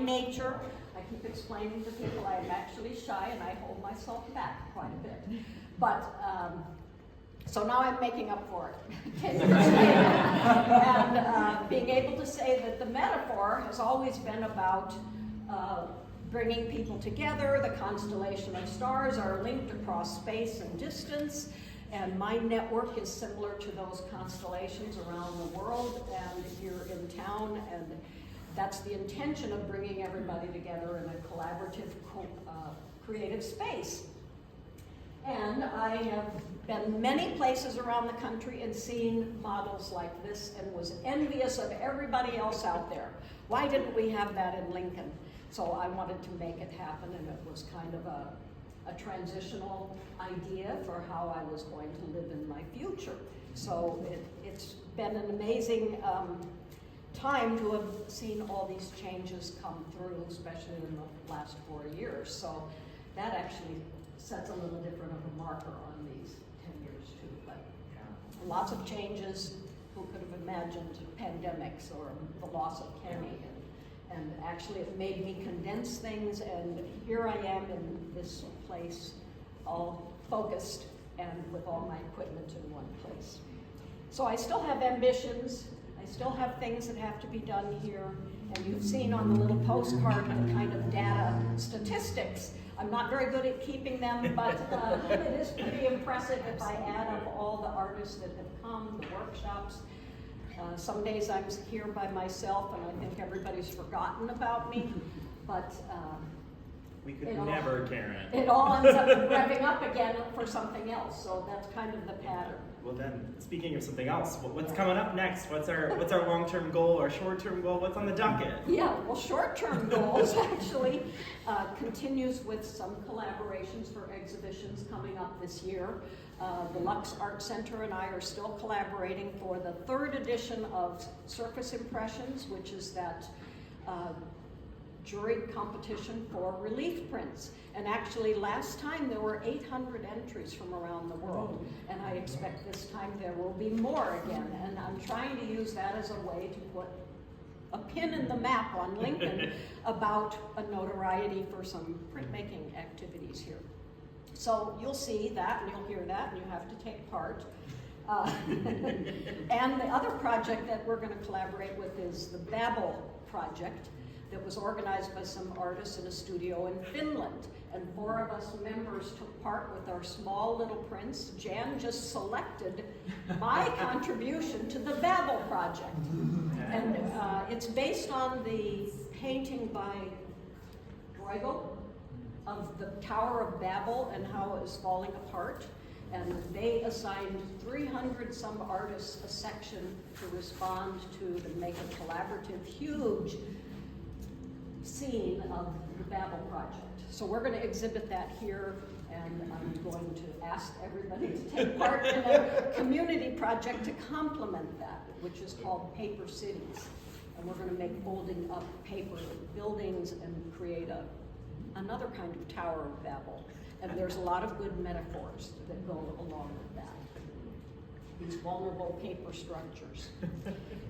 nature. I keep explaining to people I am actually shy and I hold myself back quite a bit. But, so now I'm making up for it 10 years later. And being able to say that the metaphor has always been about bringing people together. The constellation of stars are linked across space and distance. And my network is similar to those constellations around the world and here in town. And that's the intention of bringing everybody together in a collaborative, creative space. And I have been many places around the country and seen models like this and was envious of everybody else out there. Why didn't we have that in Lincoln? So I wanted to make it happen, and it was kind of a transitional idea for how I was going to live in my future. So it's been an amazing time to have seen all these changes come through, especially in the last 4 years. So that actually sets a little different of a marker on these 10 years too. But lots of changes. Who could have imagined pandemics or the loss of Kenny? And actually it made me condense things, and here I am in this place all focused and with all my equipment in one place. So I still have ambitions. I still have things that have to be done here. And you've seen on the little postcard the kind of data statistics. I'm not very good at keeping them, but it is pretty impressive if I add up all the artists that have come, the workshops. Some days I'm here by myself and I think everybody's forgotten about me, but we could never, Karen. It all ends up revving up again for something else, so that's kind of the pattern. Well then, speaking of something else, what's coming up next? What's our long-term goal or short-term goal? What's on the docket? Yeah, well, short-term goals actually continues with some collaborations for exhibitions coming up this year. The Lux Art Center and I are still collaborating for the 3rd edition of Surface Impressions, which is that jury competition for relief prints. And actually last time there were 800 entries from around the world, and I expect this time there will be more again. And I'm trying to use that as a way to put a pin in the map on Lincoln about a notoriety for some printmaking activities here. So you'll see that and you'll hear that and you have to take part. And the other project that we're going to collaborate with is the Babel project that was organized by some artists in a studio in Finland. And 4 of us members took part with our small little prints. Jan just selected my contribution to the Babel project. And it's based on the painting by Bruegel of the Tower of Babel and how it was falling apart. And they assigned 300 some artists a section to respond to make a collaborative, huge scene of the Babel project. So we're going to exhibit that here, and I'm going to ask everybody to take part in a community project to complement that, which is called Paper Cities. And we're going to make folding up paper buildings and create another kind of Tower of Babel. And there's a lot of good metaphors that go along with that. These vulnerable paper structures.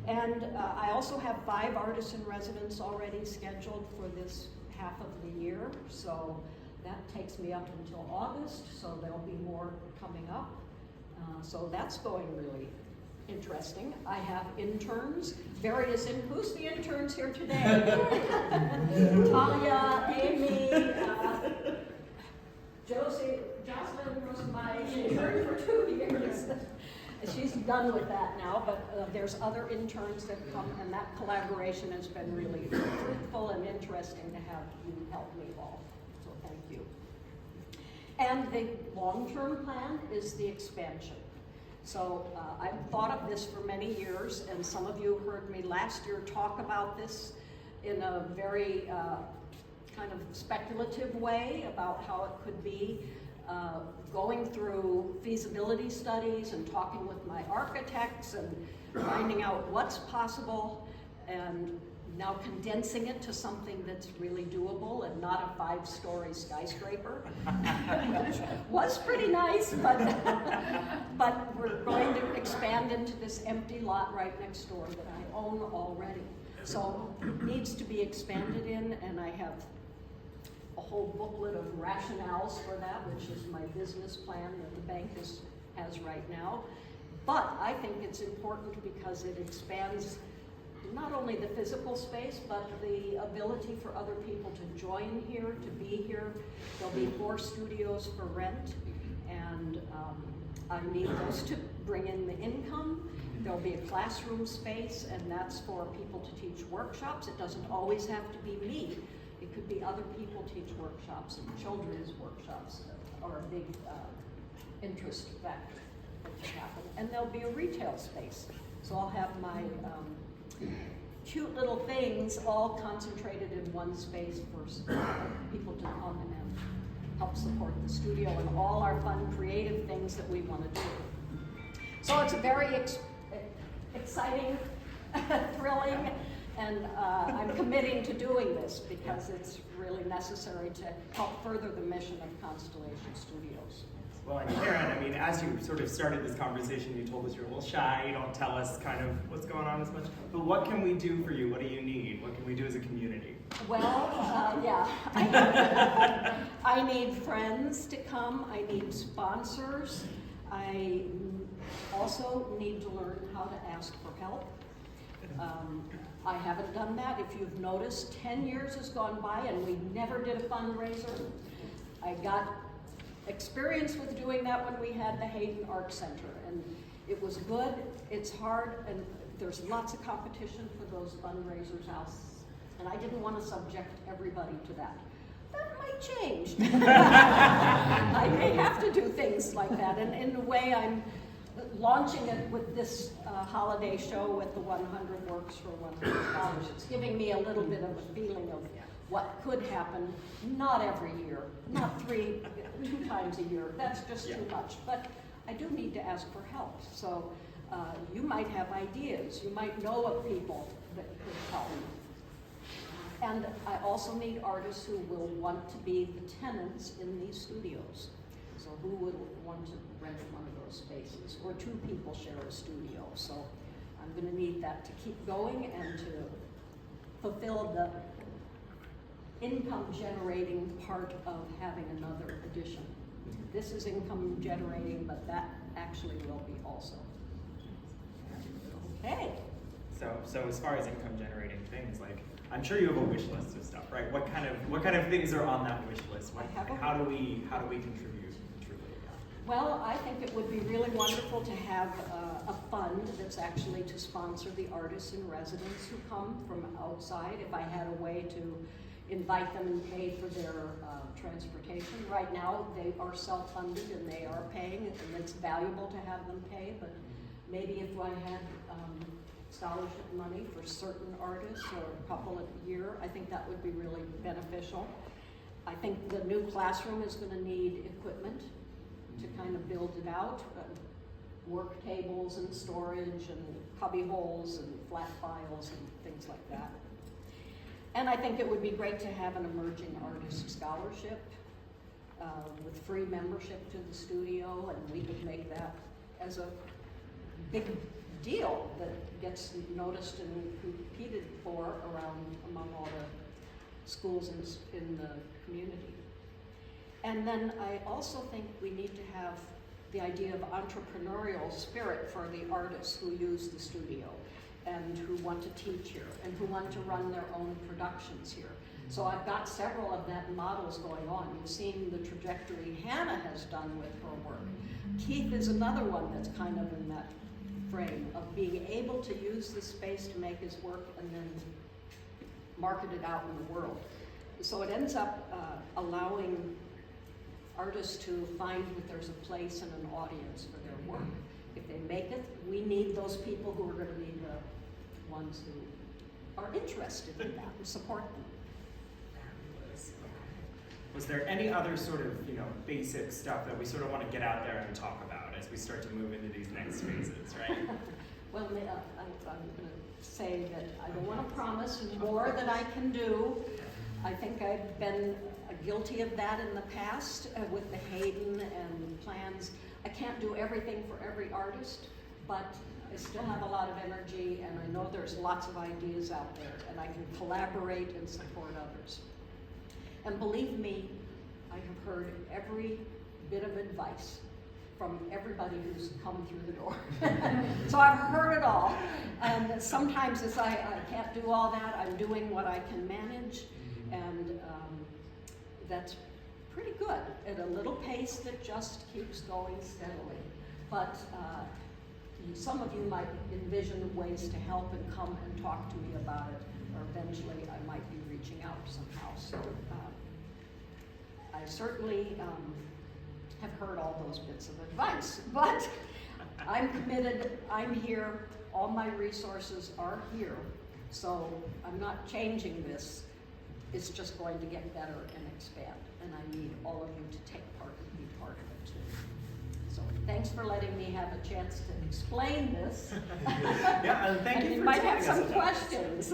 And I also have 5 artists in residence already scheduled for this half of the year. So that takes me up until August, so there'll be more coming up. So that's going really interesting. I have interns, who's the interns here today? Talia, Amy, Jocelyn was my intern for 2 years. She's done with that now, but there's other interns that come, and that collaboration has been really fruitful and interesting to have you help me all. So thank you. And the long-term plan is the expansion. So I've thought of this for many years, and some of you heard me last year talk about this in a very kind of speculative way about how it could be. Going through feasibility studies and talking with my architects and finding out what's possible, and now condensing it to something that's really doable and not a 5-story skyscraper, which was pretty nice, but we're going to expand into this empty lot right next door that I own already. So it needs to be expanded in, and I have a whole booklet of rationales for that, which is my business plan that the bank has right now. But I think it's important because it expands not only the physical space, but the ability for other people to join here, to be here. There'll be 4 studios for rent, and I need those to bring in the income. There'll be a classroom space, and that's for people to teach workshops. It doesn't always have to be me. It could be other people teach workshops, and children's workshops are a big interest factor that can happen. And there'll be a retail space. So I'll have my cute little things all concentrated in one space for people to come and help support the studio and all our fun, creative things that we want to do. So it's a very exciting, thrilling, and I'm committing to doing this because it's really necessary to help further the mission of Constellation Studios. Well, and Karen, I mean, as you sort of started this conversation, you told us you're a little shy, you don't tell us kind of what's going on as much, but what can we do for you? What do you need? What can we do as a community? Well, yeah, I need friends to come, I need sponsors, I also need to learn how to ask for help. I haven't done that. If you've noticed, 10 years has gone by and we never did a fundraiser. I got experience with doing that when we had the Hayden Art Center, and it was good. It's hard, and there's lots of competition for those fundraisers out, and I didn't want to subject everybody to that. That might change. I may have to do things like that, and in a way I'm launching it with this holiday show with the 100 Works for $100. It's giving me a little bit of a feeling of what could happen, not every year, not 2 times a year, that's just too much. But I do need to ask for help. So you might have ideas, you might know of people that could help. And I also need artists who will want to be the tenants in these studios. So who would want to rent one of those spaces? Or 2 people share a studio. So I'm gonna need that to keep going and to fulfill the income generating part of having another edition. This is income generating, but that actually will be also. Okay. So as far as income generating things, like I'm sure you have a wish list of stuff, right? What kind of things are on that wish list? How do we contribute truly? Well, I think it would be really wonderful to have a fund that's actually to sponsor the artists in residence who come from outside. If I had a way to invite them and pay for their transportation. Right now, they are self-funded and they are paying, and it's valuable to have them pay, but maybe if I had scholarship money for certain artists or a couple a year, I think that would be really beneficial. I think the new classroom is going to need equipment to kind of build it out, work tables and storage and cubby holes and flat files and things like that. And I think it would be great to have an emerging artist scholarship with free membership to the studio, and we could make that as a big deal that gets noticed and competed for among all the schools in the community. And then I also think we need to have the idea of entrepreneurial spirit for the artists who use the studio and who want to teach here and who want to run their own productions here. So I've got several of that models going on. You've seen the trajectory Hannah has done with her work. Keith is another one that's kind of in that frame of being able to use this space to make his work and then market it out in the world. So it ends up allowing artists to find that there's a place and an audience for their work. If they make it, we need those people who are going to be the ones who are interested in that and support them. Was there any other sort of, basic stuff that we sort of want to get out there and talk about as we start to move into these next phases, right? Well, I'm going to say that I don't want to promise more than I can do. I think I've been guilty of that in the past with the Hayden and plans. I can't do everything for every artist, but I still have a lot of energy, and I know there's lots of ideas out there, and I can collaborate and support others. And believe me, I have heard every bit of advice from everybody who's come through the door. So I've heard it all. And sometimes as I can't do all that, I'm doing what I can manage, and that's pretty good at a little pace that just keeps going steadily. But some of you might envision ways to help and come and talk to me about it, or eventually I might be reaching out somehow. So I certainly have heard all those bits of advice, but I'm committed, I'm here, all my resources are here, so I'm not changing this. It's just going to get better and expand, and I need all of you to take part and be part of it too. So thanks for letting me have a chance to explain this. Yeah, and thank you you for might have telling us some about questions.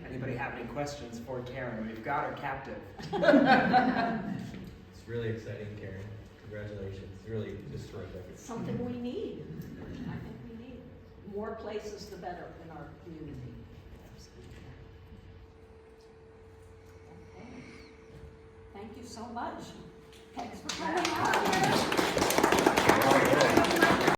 Anybody have any questions for Karen? We've got her captive. It's really exciting, Karen. Congratulations. It's really just terrific. It's something we need. I think we need. More places, the better in our community. Okay. Thank you so much. Thanks for coming out here.